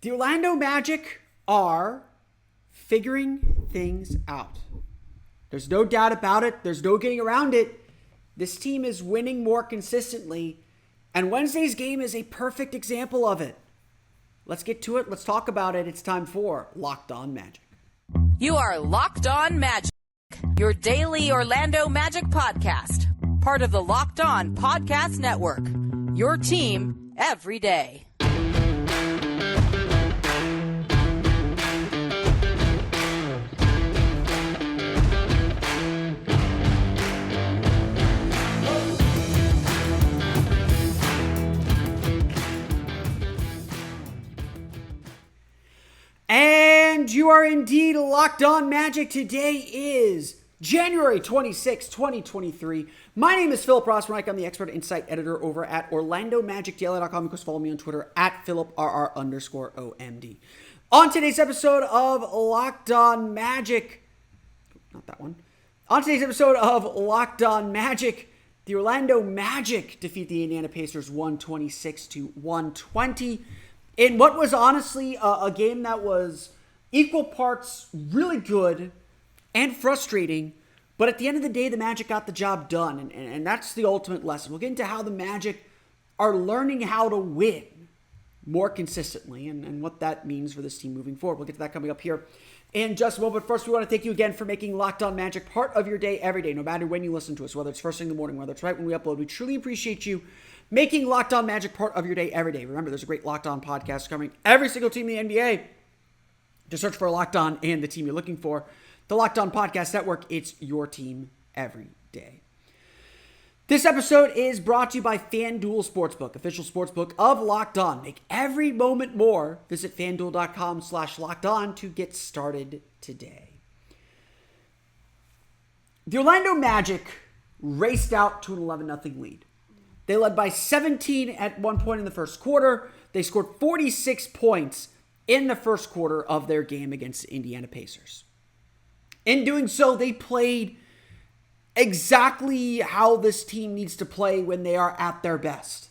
The Orlando Magic are figuring things out. There's no doubt about it. There's no getting around it. This team is winning more consistently, and Wednesday's game is a perfect example of it. Let's get to it. Let's talk about it. It's time for Locked On Magic. You are Locked On Magic, your daily Orlando Magic podcast, part of the Locked On Podcast Network, your team every day. And you are indeed Locked On Magic. Today is January 26, 2023. My name is Philip Rossman. I'm the expert insight editor over at OrlandoMagicDaily.com. You can follow me on Twitter at PhilipRR_OMD. On today's episode of Locked On Magic, not that one. On today's episode of Locked On Magic, the Orlando Magic defeat the Indiana Pacers 126-120. In what was honestly a game that was equal parts really good and frustrating, but at the end of the day, the Magic got the job done, and that's the ultimate lesson. We'll get into how the Magic are learning how to win more consistently and what that means for this team moving forward. We'll get to that coming up here in just a moment. But first, we want to thank you again for making Locked On Magic part of your day every day, no matter when you listen to us, whether it's first thing in the morning, whether it's right when we upload. We truly appreciate you making Locked On Magic part of your day every day. Remember, there's a great Locked On podcast covering every single team in the NBA. Just search for Locked On and the team you're looking for. The Locked On Podcast Network, it's your team every day. This episode is brought to you by FanDuel Sportsbook, official sportsbook of Locked On. Make every moment more. Visit FanDuel.com/LockedOn to get started today. The Orlando Magic raced out to an 11-0 lead. They led by 17 at one point in the first quarter. They scored 46 points in the first quarter of their game against the Indiana Pacers. In doing so, they played exactly how this team needs to play when they are at their best.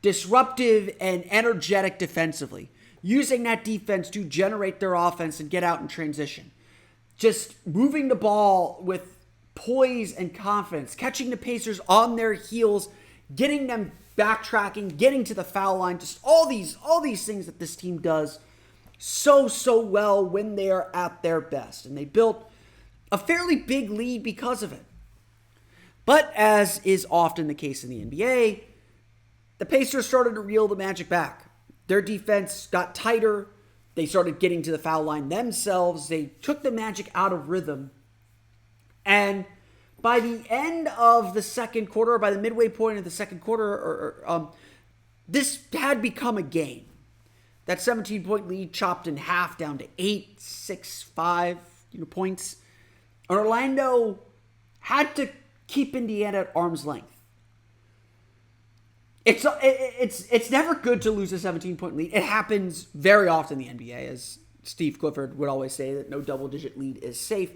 Disruptive and energetic defensively. Using that defense to generate their offense and get out in transition. Just moving the ball with poise and confidence. Catching the Pacers on their heels. Getting them backtracking, getting to the foul line, just all these things that this team does so well when they are at their best. And they built a fairly big lead because of it. But as is often the case in the NBA, the Pacers started to reel the Magic back. Their defense got tighter. They started getting to the foul line themselves. They took the Magic out of rhythm. And by the end of the second quarter, or by the midway point of the second quarter, this had become a game. That 17-point lead chopped in half down to 8, 6, 5 points. And Orlando had to keep Indiana at arm's length. It's never good to lose a 17-point lead. It happens very often in the NBA, as Steve Clifford would always say, that no double-digit lead is safe.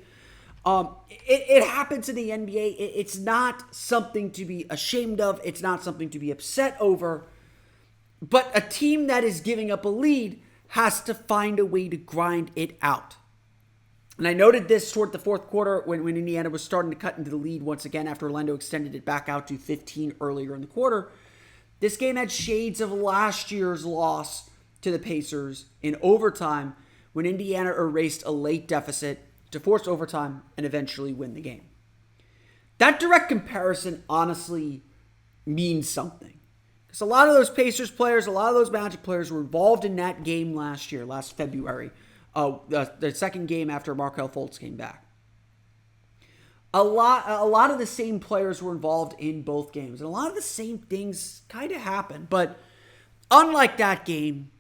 It happens in the NBA. It's not something to be ashamed of. It's not something to be upset over. But a team that is giving up a lead has to find a way to grind it out. And I noted this toward the fourth quarter when Indiana was starting to cut into the lead once again after Orlando extended it back out to 15 earlier in the quarter. This game had shades of last year's loss to the Pacers in overtime when Indiana erased a late deficit to force overtime and eventually win the game. That direct comparison honestly means something. Because a lot of those Pacers players, a lot of those Magic players were involved in that game last February, the second game after Markelle Fultz came back. A lot of the same players were involved in both games, and a lot of the same things kind of happened. But unlike that game,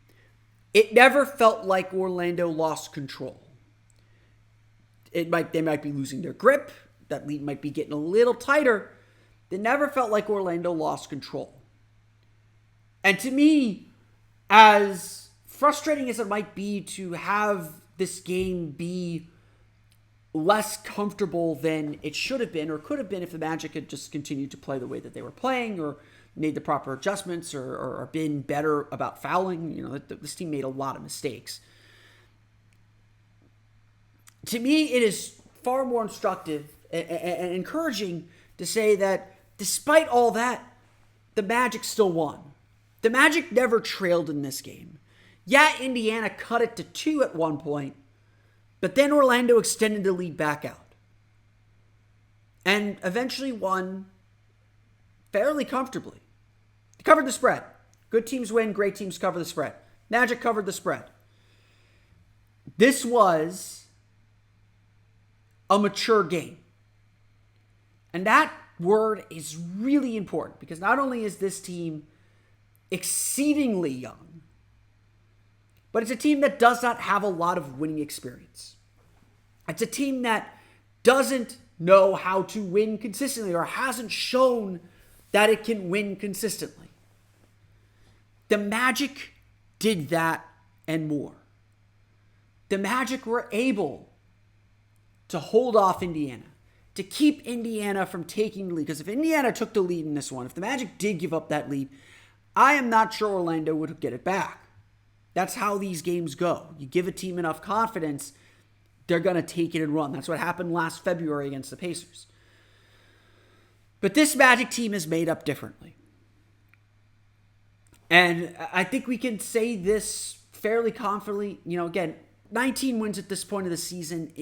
it never felt like Orlando lost control. They might be losing their grip. That lead might be getting a little tighter. It never felt like Orlando lost control. And to me, as frustrating as it might be to have this game be less comfortable than it should have been or could have been if the Magic had just continued to play the way that they were playing, or made the proper adjustments or been better about fouling. This team made a lot of mistakes. To me, it is far more instructive and encouraging to say that despite all that, the Magic still won. The Magic never trailed in this game. Yeah, Indiana cut it to 2 at one point, but then Orlando extended the lead back out and eventually won fairly comfortably. They covered the spread. Good teams win, great teams cover the spread. Magic covered the spread. This was a mature game. And that word is really important because not only is this team exceedingly young, but it's a team that does not have a lot of winning experience. It's a team that doesn't know how to win consistently or hasn't shown that it can win consistently. The Magic did that and more. The Magic were able to hold off Indiana, to keep Indiana from taking the lead. Because if Indiana took the lead in this one, if the Magic did give up that lead, I am not sure Orlando would get it back. That's how these games go. You give a team enough confidence, they're going to take it and run. That's what happened last February against the Pacers. But this Magic team is made up differently. And I think we can say this fairly confidently. Again, 19 wins at this point of the season.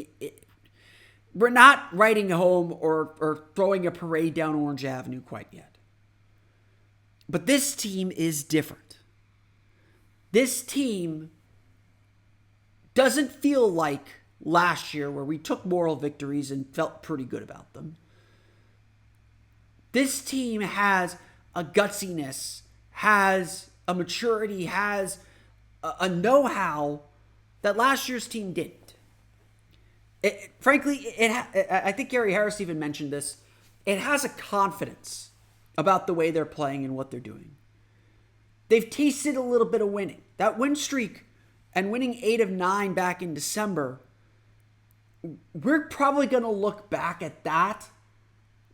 We're not riding home or throwing a parade down Orange Avenue quite yet. But this team is different. This team doesn't feel like last year where we took moral victories and felt pretty good about them. This team has a gutsiness, has a maturity, has a know-how that last year's team didn't. Frankly, I think Gary Harris even mentioned this. It has a confidence about the way they're playing and what they're doing. They've tasted a little bit of winning. That win streak and winning 8 of 9 back in December, we're probably going to look back at that.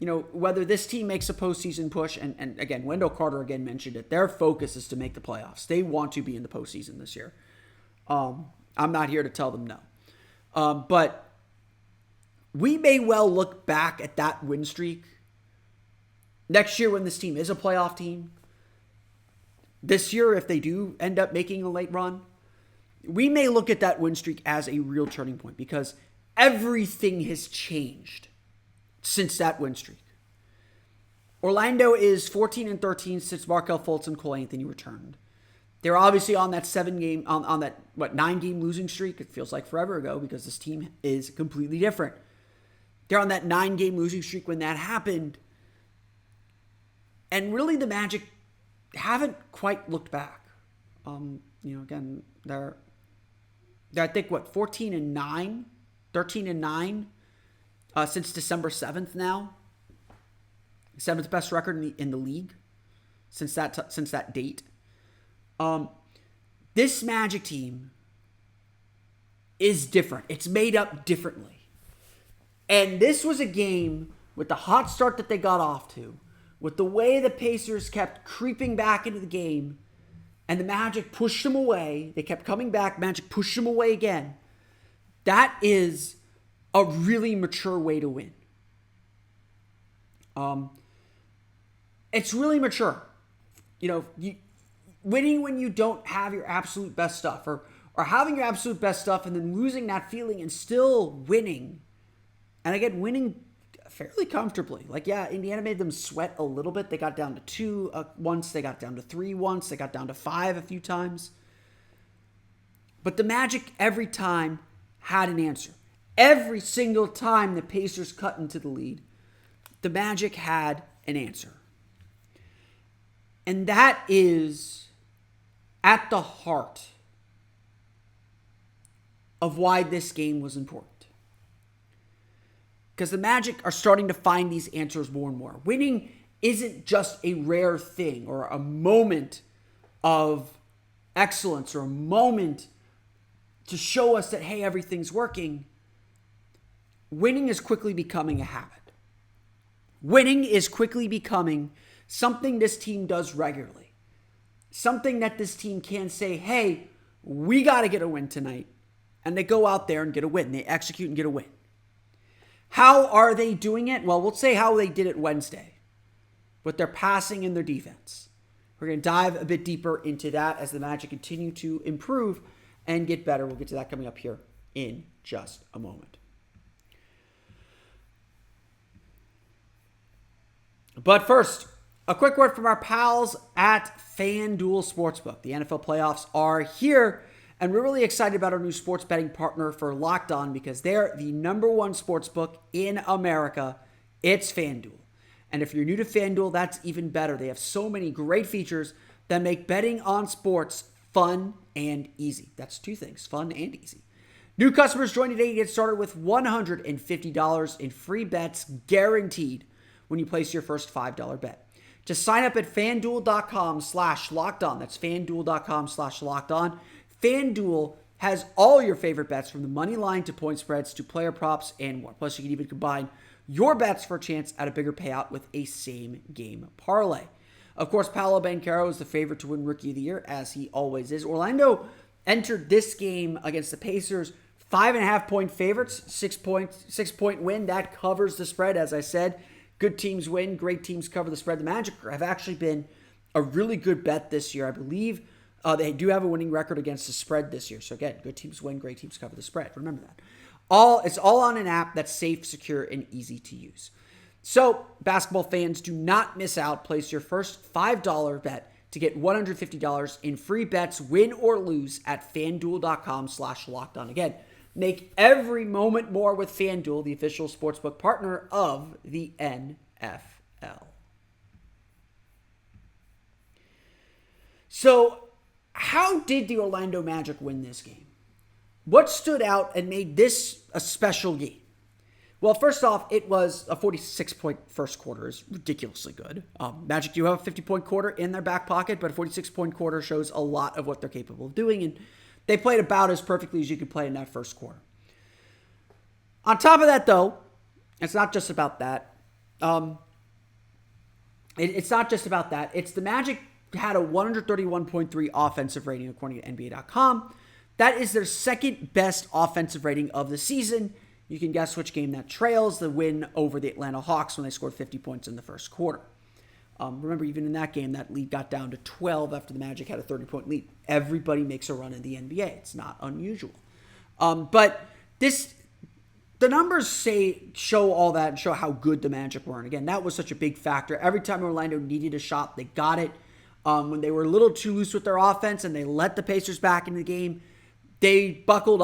Whether this team makes a postseason push, and again, Wendell Carter again mentioned it, their focus is to make the playoffs. They want to be in the postseason this year. I'm not here to tell them no. But we may well look back at that win streak next year when this team is a playoff team. This year, if they do end up making a late run, we may look at that win streak as a real turning point because everything has changed since that win streak. Orlando is 14-13 since Markelle Fultz and Cole Anthony returned. They're obviously on that 9-game losing streak. It feels like forever ago because this team is completely different. They're on that 9-game losing streak when that happened. And really the Magic haven't quite looked back. Again, they're I think 14-9, 13-9 since December 7th now. 7th best record in the league since that date. This Magic team is different. It's made up differently. And this was a game with the hot start that they got off to, with the way the Pacers kept creeping back into the game, and the Magic pushed them away. They kept coming back. Magic pushed them away again. That is a really mature way to win. It's really mature. Winning when you don't have your absolute best stuff, or having your absolute best stuff and then losing that feeling and still winning. And again, winning fairly comfortably. Indiana made them sweat a little bit. They got down to 2 once. They got down to 3 once. They got down to 5 a few times. But the Magic every time had an answer. Every single time the Pacers cut into the lead, the Magic had an answer. And that is at the heart of why this game was important. Because the Magic are starting to find these answers more and more. Winning isn't just a rare thing or a moment of excellence or a moment to show us that, hey, everything's working. Winning is quickly becoming a habit. Winning is quickly becoming something this team does regularly, something that this team can say, hey, we got to get a win tonight. And they go out there and get a win. They execute and get a win. How are they doing it? Well, we'll say how they did it Wednesday with their passing and their defense. We're going to dive a bit deeper into that as the Magic continue to improve and get better. We'll get to that coming up here in just a moment. But first, a quick word from our pals at FanDuel Sportsbook. The NFL playoffs are here, and we're really excited about our new sports betting partner for Locked On because they're the number one sportsbook in America. It's FanDuel. And if you're new to FanDuel, that's even better. They have so many great features that make betting on sports fun and easy. That's two things, fun and easy. New customers join today to get started with $150 in free bets guaranteed when you place your first $5 bet. Just sign up at FanDuel.com/lockedon. That's FanDuel.com/lockedon. FanDuel has all your favorite bets from the money line to point spreads to player props and more. Plus, you can even combine your bets for a chance at a bigger payout with a same-game parlay. Of course, Paolo Banchero is the favorite to win Rookie of the Year, as he always is. Orlando entered this game against the Pacers 5.5-point favorites, 6-point win. That covers the spread, as I said. Good teams win, great teams cover the spread. The Magic have actually been a really good bet this year. I believe they do have a winning record against the spread this year. So again, good teams win, great teams cover the spread. Remember that. It's all on an app that's safe, secure, and easy to use. So, basketball fans, do not miss out. Place your first $5 bet to get $150 in free bets, win or lose, at FanDuel.com/lockedon. Again, make every moment more with FanDuel, the official sportsbook partner of the NFL. So, how did the Orlando Magic win this game? What stood out and made this a special game? Well, first off, it was a 46-point first quarter. Is ridiculously good. Magic do have a 50-point quarter in their back pocket, but a 46-point quarter shows a lot of what they're capable of doing, and they played about as perfectly as you could play in that first quarter. On top of that, though, it's not just about that. It's not just about that. It's the Magic had a 131.3 offensive rating according to NBA.com. That is their second best offensive rating of the season. You can guess which game that trails the win over the Atlanta Hawks when they scored 50 points in the first quarter. Remember, even in that game, that lead got down to 12 after the Magic had a 30-point lead. Everybody makes a run in the NBA. It's not unusual. But the numbers show all that and show how good the Magic were. And again, that was such a big factor. Every time Orlando needed a shot, they got it. When they were a little too loose with their offense and they let the Pacers back into the game, they buckled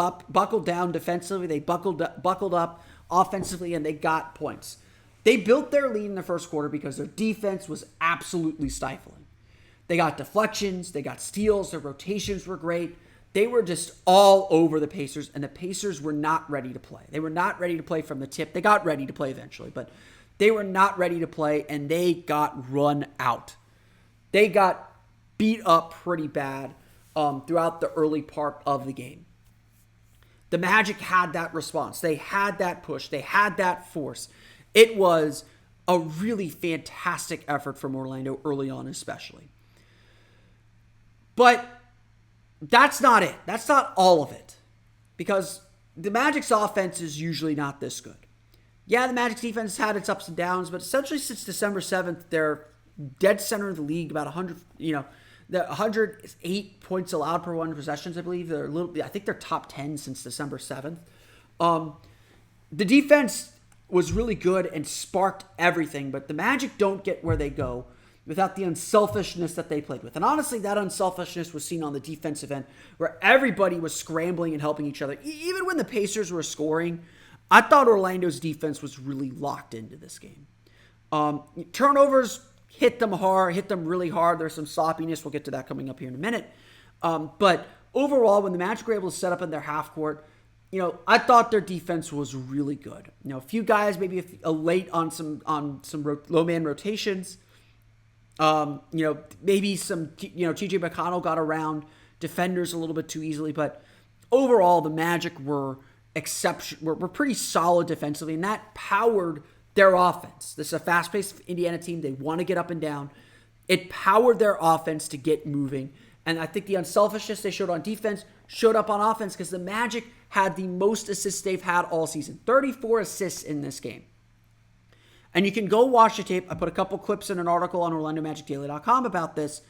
down defensively. They buckled up offensively, and they got points. They built their lead in the first quarter because their defense was absolutely stifling. They got deflections. They got steals. Their rotations were great. They were just all over the Pacers, and the Pacers were not ready to play. They were not ready to play from the tip. They got ready to play eventually, but they were not ready to play, and they got run out. They got beat up pretty bad throughout the early part of the game. The Magic had that response. They had that push. They had that force. It was a really fantastic effort from Orlando early on especially. But that's not it. That's not all of it. Because the Magic's offense is usually not this good. Yeah, the Magic's defense had its ups and downs, but essentially since December 7th, they're dead center of the league, about 108 points allowed per 1 possessions, I believe. I think they're top 10 since December 7th. The defense was really good and sparked everything, but the Magic don't get where they go without the unselfishness that they played with. And honestly, that unselfishness was seen on the defensive end, where everybody was scrambling and helping each other. Even when the Pacers were scoring, I thought Orlando's defense was really locked into this game. Turnovers hit them really hard. There's some sloppiness. We'll get to that coming up here in a minute. But overall, when the Magic were able to set up in their half court, I thought their defense was really good. A few guys maybe late on some low man rotations. Maybe some TJ McConnell got around defenders a little bit too easily, but overall the Magic were pretty solid defensively, and that powered their offense. This is a fast-paced Indiana team. They want to get up and down. It powered their offense to get moving. And I think the unselfishness they showed on defense showed up on offense because the Magic had the most assists they've had all season. 34 assists in this game. And you can go watch the tape. I put a couple clips in an article on OrlandoMagicDaily.com about this.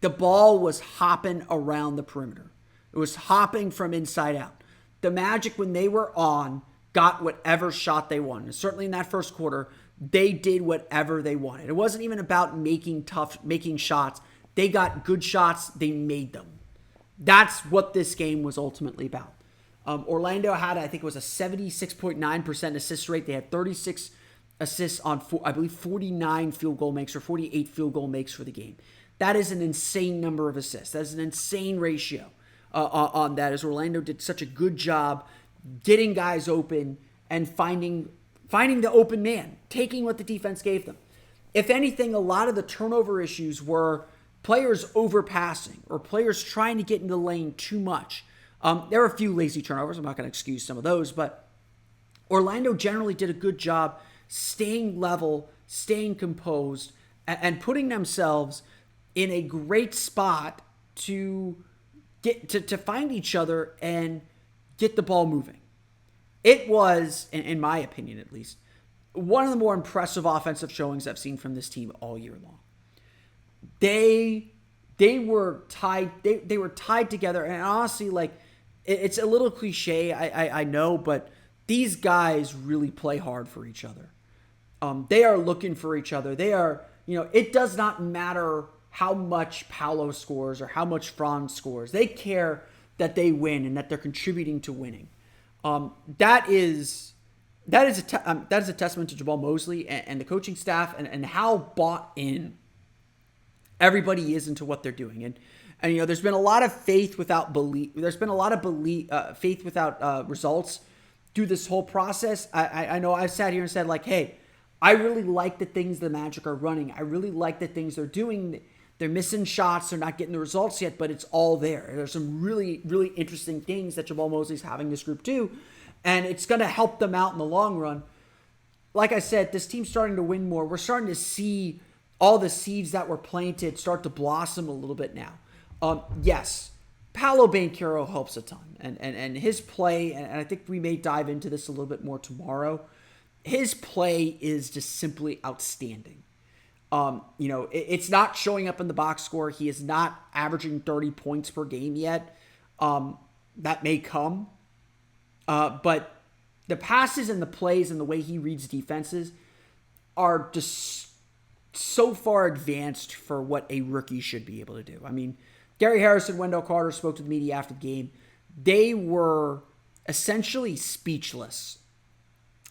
The ball was hopping around the perimeter. It was hopping from inside out. The Magic, when they were on, got whatever shot they wanted. And certainly in that first quarter, they did whatever they wanted. It wasn't even about making shots. They got good shots. They made them. That's what this game was ultimately about. Orlando had, I think it was a 76.9% assist rate. They had 36 assists on, I believe, 49 field goal makes or 48 field goal makes for the game. That is an insane number of assists. That is an insane ratio on that, as Orlando did such a good job getting guys open and finding the open man, taking what the defense gave them. If anything, a lot of the turnover issues were players overpassing or players trying to get into the lane too much. There were a few lazy turnovers. I'm not going to excuse some of those, but Orlando generally did a good job staying level, staying composed, and putting themselves in a great spot to get to find each other and get the ball moving. It was, in my opinion at least, one of the more impressive offensive showings I've seen from this team all year long. They were tied. They were tied together, and honestly, like, it's a little cliche, I know, but these guys really play hard for each other. They are looking for each other. They are, it does not matter how much Paolo scores or how much Franz scores. They care that they win and that they're contributing to winning. That is a testament to Jamal Mosley and the coaching staff and how bought in everybody is into what they're doing. And there's been a lot of faith without belief. There's been a lot of faith without results through this whole process. I know I've sat here and said, like, hey, I really like the things the Magic are running. I really like the things they're doing. They're missing shots. They're not getting the results yet, but it's all there. There's some really, really interesting things that Jamal Mosley's having this group do, and it's going to help them out in the long run. Like I said, this team's starting to win more. We're starting to see all the seeds that were planted start to blossom a little bit now. Yes, Paolo Banchero helps a ton, and his play, and I think we may dive into this a little bit more tomorrow. His play is just simply outstanding. It's not showing up in the box score. He is not averaging 30 points per game yet. That may come. But the passes and the plays and the way he reads defenses are just so far advanced for what a rookie should be able to do. I mean, Gary Harris and Wendell Carter spoke to the media after the game. They were essentially speechless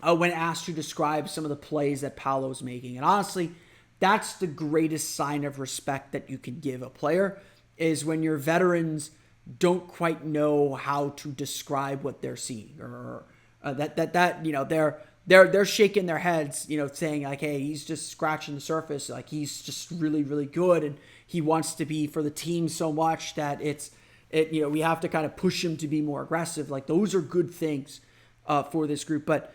when asked to describe some of the plays that Paolo's making. And honestly, that's the greatest sign of respect that you can give a player, is when your veterans don't quite know how to describe what they're seeing, or they're shaking their heads, saying like, hey, he's just scratching the surface. Like, he's just really, really good. And he wants to be for the team so much that we have to kind of push him to be more aggressive. Like, those are good things for this group. But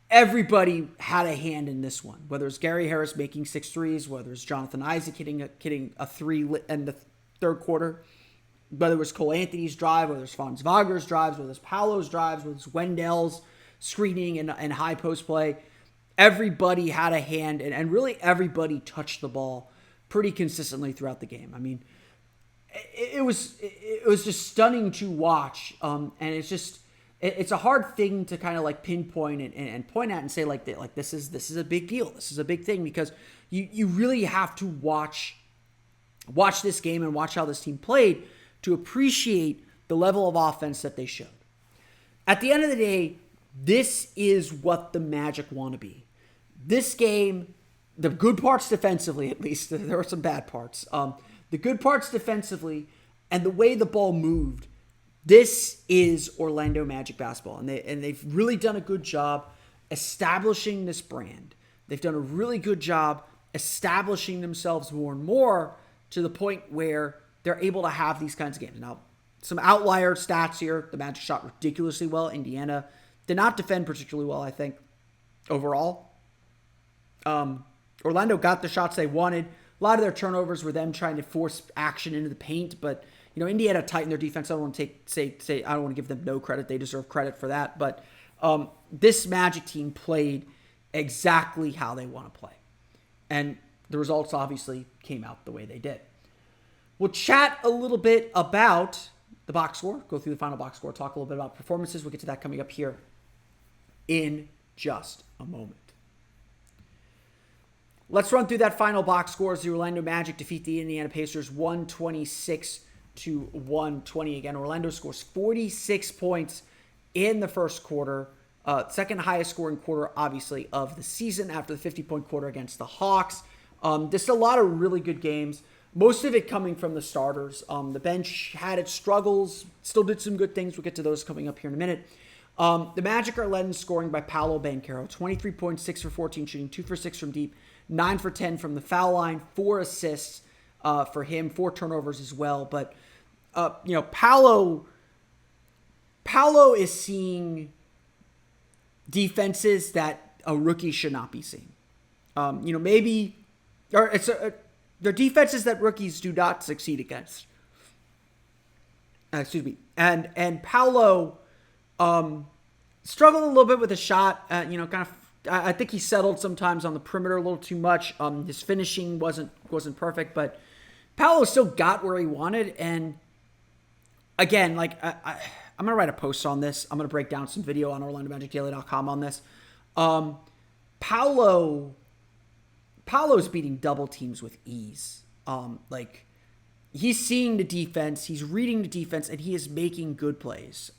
everybody had a hand in this one, whether it's Gary Harris making 6 threes, whether it's Jonathan Isaac hitting a three in the third quarter, whether it was Cole Anthony's drive, whether it's Franz Wagner's drives, whether it's Paolo's drives, whether it's Wendell's screening and high post play. Everybody had a hand, and really everybody touched the ball pretty consistently throughout the game. I mean, it was just stunning to watch, and it's a hard thing to kind of like pinpoint and point at and say like this is a big deal. This is a big thing, because you really have to watch this game and watch how this team played to appreciate the level of offense that they showed. At the end of the day, this is what the Magic want to be. This game, the good parts defensively, at least, there were some bad parts. The good parts defensively and the way the ball moved, this is Orlando Magic basketball. And they've really done a good job establishing this brand. They've done a really good job establishing themselves more and more to the point where they're able to have these kinds of games. Now, some outlier stats here. The Magic shot ridiculously well. Indiana did not defend particularly well, I think, overall. Orlando got the shots they wanted. A lot of their turnovers were them trying to force action into the paint, but Indiana tightened their defense. I don't want to say I don't want to give them no credit. They deserve credit for that. But this Magic team played exactly how they want to play. And the results obviously came out the way they did. We'll chat a little bit about the box score, go through the final box score, talk a little bit about performances. We'll get to that coming up here in just a moment. Let's run through that final box score as the Orlando Magic defeat the Indiana Pacers 126-120. Again, Orlando scores 46 points in the first quarter. Second highest scoring quarter, obviously, of the season after the 50-point quarter against the Hawks. Just a lot of really good games. Most of it coming from the starters. The bench had its struggles, still did some good things. We'll get to those coming up here in a minute. The Magic are led in scoring by Paolo Banchero, 23 points, 6 for 14 shooting, 2 for 6 from deep, 9 for 10 from the foul line, 4 assists for him, 4 turnovers as well. But, Paolo is seeing defenses that a rookie should not be seeing. They're defenses that rookies do not succeed against. And Paolo struggled a little bit with a shot. I think he settled sometimes on the perimeter a little too much. His finishing wasn't perfect, but Paolo still got where he wanted. And again, I'm gonna write a post on this. I'm gonna break down some video on OrlandoMagicDaily.com on this. Paolo's beating double teams with ease. He's seeing the defense, he's reading the defense, and he is making good plays.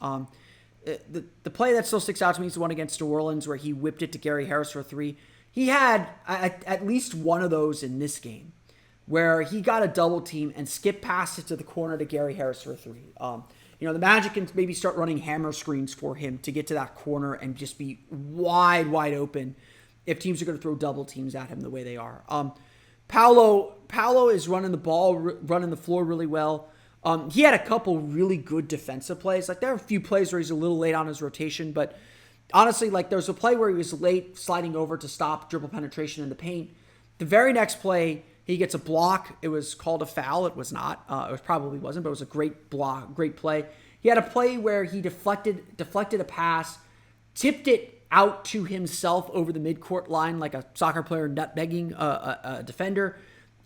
The play that still sticks out to me is the one against New Orleans where he whipped it to Gary Harris for a 3. He had at least one of those in this game where he got a double team and skipped past it to the corner to Gary Harris for a 3. The Magic can maybe start running hammer screens for him to get to that corner and just be wide open if teams are going to throw double teams at him the way they are. Paolo is running the floor really well. He had a couple really good defensive plays. There are a few plays where he's a little late on his rotation, but honestly, there's a play where he was late sliding over to stop dribble penetration in the paint. The very next play, he gets a block. It was called a foul. It was not. It probably wasn't, but it was a great block, great play. He had a play where he deflected a pass, tipped it out to himself over the midcourt line like a soccer player nutmegging a defender,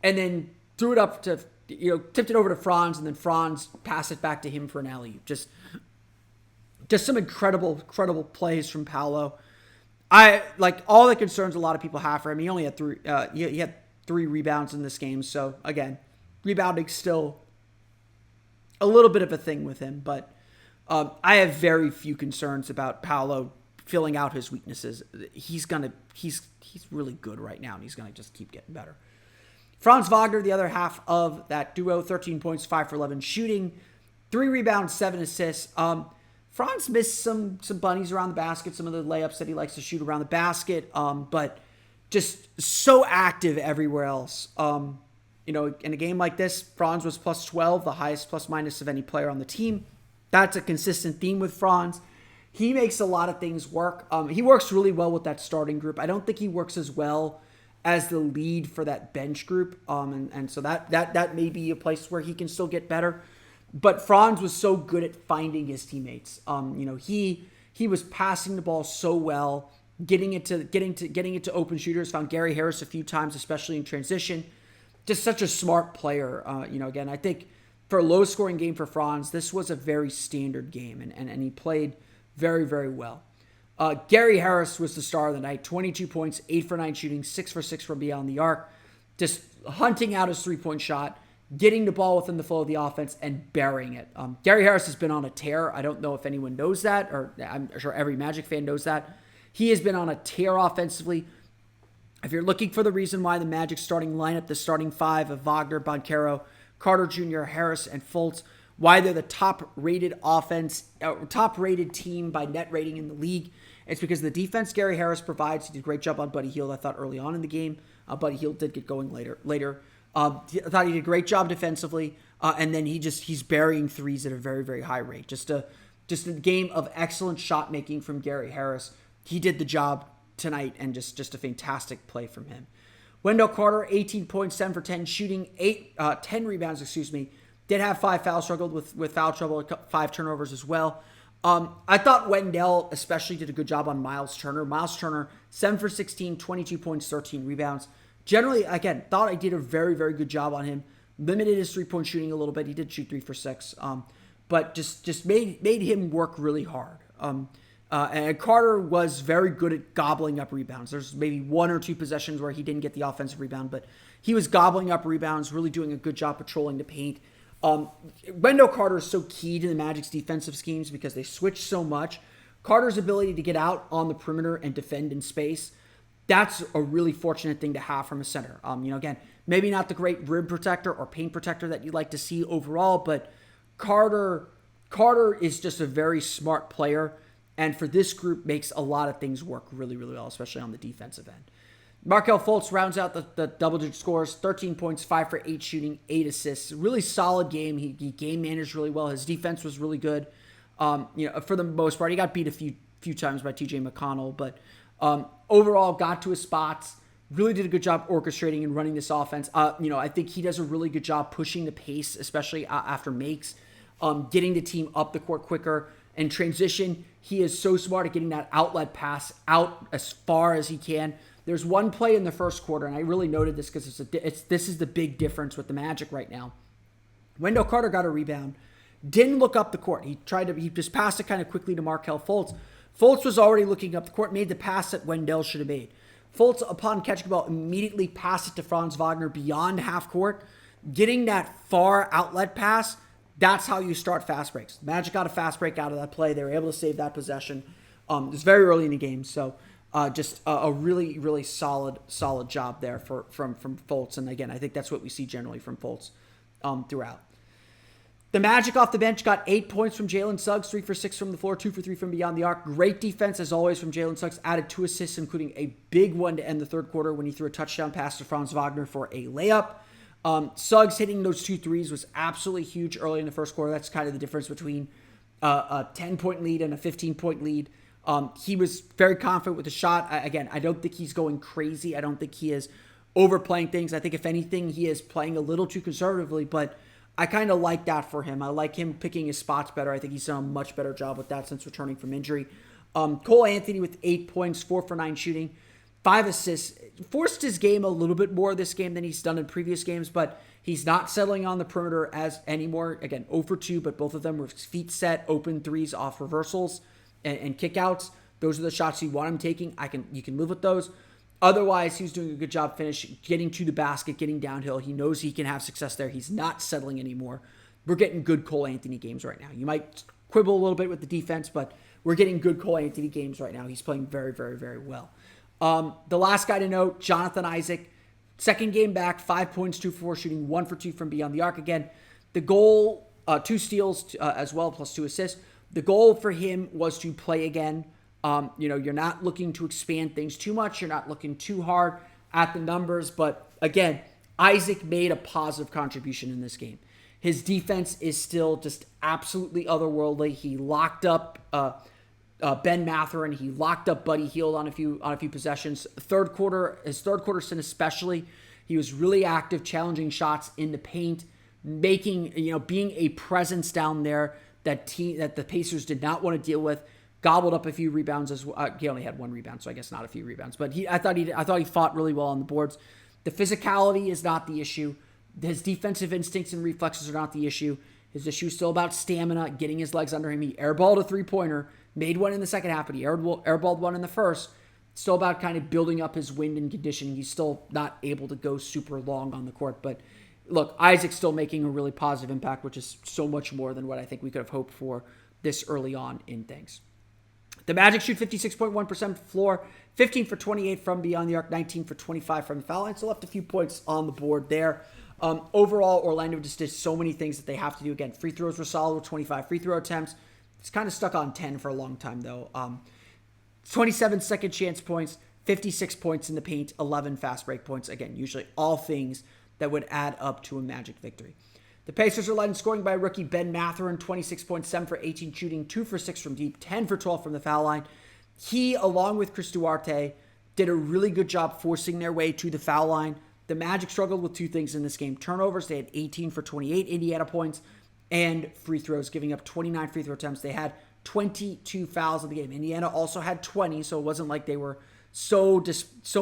and then threw it up to, tipped it over to Franz, and then Franz passed it back to him for an alley-oop. Just some incredible plays from Paolo. I like all the concerns a lot of people have for him. He only had 3. He had 3 rebounds in this game, so again, rebounding still a little bit of a thing with him. But I have very few concerns about Paolo filling out his weaknesses. He's really good right now, and he's gonna just keep getting better. Franz Wagner, the other half of that duo, 13 points, 5 for 11 shooting, 3 rebounds, 7 assists. Franz missed some bunnies around the basket, some of the layups that he likes to shoot around the basket, but just so active everywhere else. In a game like this, Franz was plus 12, the highest plus minus of any player on the team. That's a consistent theme with Franz. He makes a lot of things work. He works really well with that starting group. I don't think he works as well as the lead for that bench group. And so that may be a place where he can still get better. But Franz was so good at finding his teammates. He was passing the ball so well, getting it to open shooters. Found Gary Harris a few times, especially in transition. Just such a smart player. Again, I think for a low-scoring game for Franz, this was a very standard game, and he played very, very well. Gary Harris was the star of the night. 22 points, 8 for 9 shooting, 6 for 6 from beyond the arc. Just hunting out his three-point shot, getting the ball within the flow of the offense, and burying it. Gary Harris has been on a tear. I don't know if anyone knows that, or I'm sure every Magic fan knows that. He has been on a tear offensively. If you're looking for the reason why the Magic starting lineup, the starting 5 of Wagner, Banchero, Carter Jr., Harris, and Fultz, why they're the top-rated team by net rating in the league, it's because the defense Gary Harris provides. He did a great job on Buddy Hield, I thought, early on in the game. Buddy Hield did get going later. I thought he did a great job defensively, and then he's burying threes at a very, very high rate. Just a game of excellent shot making from Gary Harris. He did the job tonight, and just a fantastic play from him. Wendell Carter, 18 points, 7 for 10, shooting 10 rebounds, Did have 5 fouls, struggled with foul trouble, 5 turnovers as well. I thought Wendell especially did a good job on Miles Turner. Miles Turner, 7 for 16, 22 points, 13 rebounds. Generally, again, thought I did a very, very good job on him. Limited his three-point shooting a little bit. He did shoot 3 for 6. But just made him work really hard. And Carter was very good at gobbling up rebounds. There's maybe 1 or 2 possessions where he didn't get the offensive rebound, but he was gobbling up rebounds, really doing a good job patrolling the paint. Wendell Carter is so key to the Magic's defensive schemes because they switch so much. Carter's ability to get out on the perimeter and defend in space, that's a really fortunate thing to have from a center. Again, maybe not the great rim protector or paint protector that you'd like to see overall, but Carter is just a very smart player, and for this group makes a lot of things work really, really well, especially on the defensive end. Markelle Fultz rounds out the double-digit scores, 13 points, 5 for 8 shooting, 8 assists. Really solid game. He game managed really well. His defense was really good. For the most part, he got beat a few times by TJ McConnell, but overall got to his spots. Really did a good job orchestrating and running this offense. I think he does a really good job pushing the pace, especially after makes, getting the team up the court quicker. And transition, he is so smart at getting that outlet pass out as far as he can. There's one play in the first quarter, and I really noted this because this is the big difference with the Magic right now. Wendell Carter got a rebound, didn't look up the court. He just passed it kind of quickly to Markelle Fultz. Fultz was already looking up the court, made the pass that Wendell should have made. Fultz, upon catching the ball, immediately passed it to Franz Wagner beyond half court. Getting that far outlet pass, that's how you start fast breaks. Magic got a fast break out of that play. They were able to save that possession. It was very early in the game, so just a really, really solid job there from Fultz. And again, I think that's what we see generally from Fultz throughout. The Magic off the bench got 8 points from Jalen Suggs, 3 for 6 from the floor, 2 for 3 from beyond the arc. Great defense, as always, from Jalen Suggs. Added 2 assists, including a big one to end the third quarter when he threw a touchdown pass to Franz Wagner for a layup. Suggs hitting those 2 threes was absolutely huge early in the first quarter. That's kind of the difference between a 10-point lead and a 15-point lead. He was very confident with the shot. Again, I don't think he's going crazy. I don't think he is overplaying things. I think, if anything, he is playing a little too conservatively, but I kind of like that for him. I like him picking his spots better. I think he's done a much better job with that since returning from injury. Cole Anthony with 8 points, 4 for 9 shooting, 5 assists. Forced his game a little bit more this game than he's done in previous games, but he's not settling on the perimeter as anymore. Again, 0 for 2, but both of them were feet set, open threes off reversals and kickouts. Those are the shots you want him taking. You can live with those. Otherwise, he's doing a good job finishing, getting to the basket, getting downhill. He knows he can have success there. He's not settling anymore. We're getting good Cole Anthony games right now. You might quibble a little bit with the defense, but we're getting good Cole Anthony games right now. He's playing very, very, very well. The last guy to note, Jonathan Isaac. Second game back, 5 points, 2 for 4 shooting, 1 for 2 from beyond the arc. Again, the goal, 2 steals as well, plus 2 assists. The goal for him was to play again. You're not looking to expand things too much. You're not looking too hard at the numbers. But again, Isaac made a positive contribution in this game. His defense is still just absolutely otherworldly. He locked up Ben Mathurin. He locked up Buddy Hield on a few possessions. His third quarter stint especially, he was really active, challenging shots in the paint, making being a presence down there that the Pacers did not want to deal with. Gobbled up a few rebounds as well. He only had 1 rebound, so I guess not a few rebounds. But I thought he fought really well on the boards. The physicality is not the issue. His defensive instincts and reflexes are not the issue. His issue is still about stamina, getting his legs under him. He airballed a 3-pointer, made one in the second half, but he airballed one in the first. Still about kind of building up his wind and conditioning. He's still not able to go super long on the court. But look, Isaac's still making a really positive impact, which is so much more than what I think we could have hoped for this early on in things. The Magic shoot 56.1% from the floor, 15 for 28 from beyond the arc, 19 for 25 from the foul line. So left a few points on the board there. Overall, Orlando just did so many things that they have to do. Again, free throws were solid with 25 free throw attempts. It's kind of stuck on 10 for a long time, though. 27 second chance points, 56 points in the paint, 11 fast break points. Again, usually all things that would add up to a Magic victory. The Pacers are led in scoring by rookie Ben Mathurin, 26.7 for 18 shooting, 2 for 6 from deep, 10 for 12 from the foul line. He, along with Chris Duarte, did a really good job forcing their way to the foul line. The Magic struggled with two things in this game. Turnovers, they had 18 for 28 Indiana points, and free throws, giving up 29 free throw attempts. They had 22 fouls in the game. Indiana also had 20, so it wasn't like they were so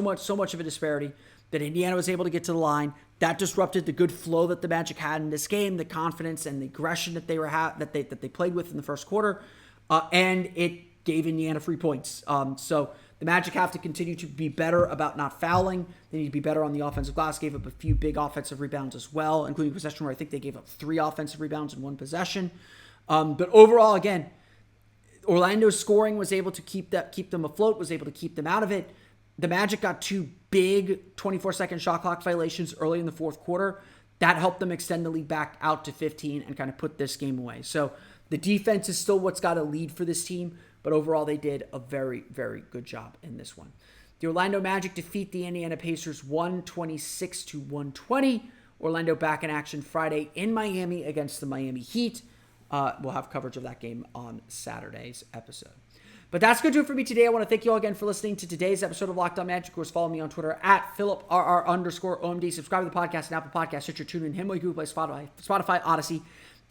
much of a disparity that Indiana was able to get to the line. That disrupted the good flow that the Magic had in this game, the confidence and the aggression that they played with in the first quarter, and it gave Indiana 3 points. So the Magic have to continue to be better about not fouling. They need to be better on the offensive glass. Gave up a few big offensive rebounds as well, including a possession where I think they gave up 3 offensive rebounds in one possession. But overall, again, Orlando's scoring was able to keep them afloat, was able to keep them out of it. The Magic got 2 big 24-second shot clock violations early in the fourth quarter. That helped them extend the lead back out to 15 and kind of put this game away. So the defense is still what's got a lead for this team, but overall they did a very, very good job in this one. The Orlando Magic defeat the Indiana Pacers 126-120. Orlando back in action Friday in Miami against the Miami Heat. We'll have coverage of that game on Saturday's episode. But that's going to do it for me today. I want to thank you all again for listening to today's episode of Locked On Magic. Of course, follow me on Twitter at @PhilipRR_OMD. Subscribe to the podcast and Apple Podcasts, Stitcher, TuneIn, Himalaya, Google Play, Spotify, Odyssey,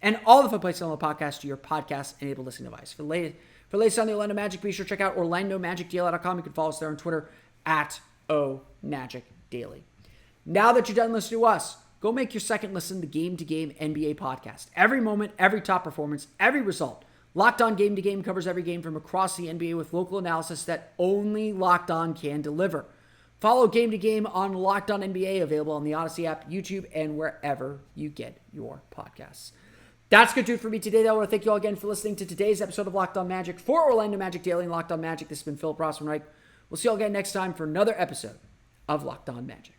and all the fun places on the podcast to your podcast-enabled listening device. For the latest on the Orlando Magic, be sure to check out OrlandoMagicDaily.com. You can follow us there on Twitter at @OMagicDaily. Now that you're done listening to us, go make your second listen to Game-to-Game NBA podcast. Every moment, every top performance, every result. Locked On Game to Game covers every game from across the NBA with local analysis that only Locked On can deliver. Follow Game to Game on Locked On NBA, available on the Odyssey app, YouTube, and wherever you get your podcasts. That's going to do it for me today. I want to thank you all again for listening to today's episode of Locked On Magic. For Orlando Magic Daily and Locked On Magic, this has been Philip Rossman-Reich. We'll see you all again next time for another episode of Locked On Magic.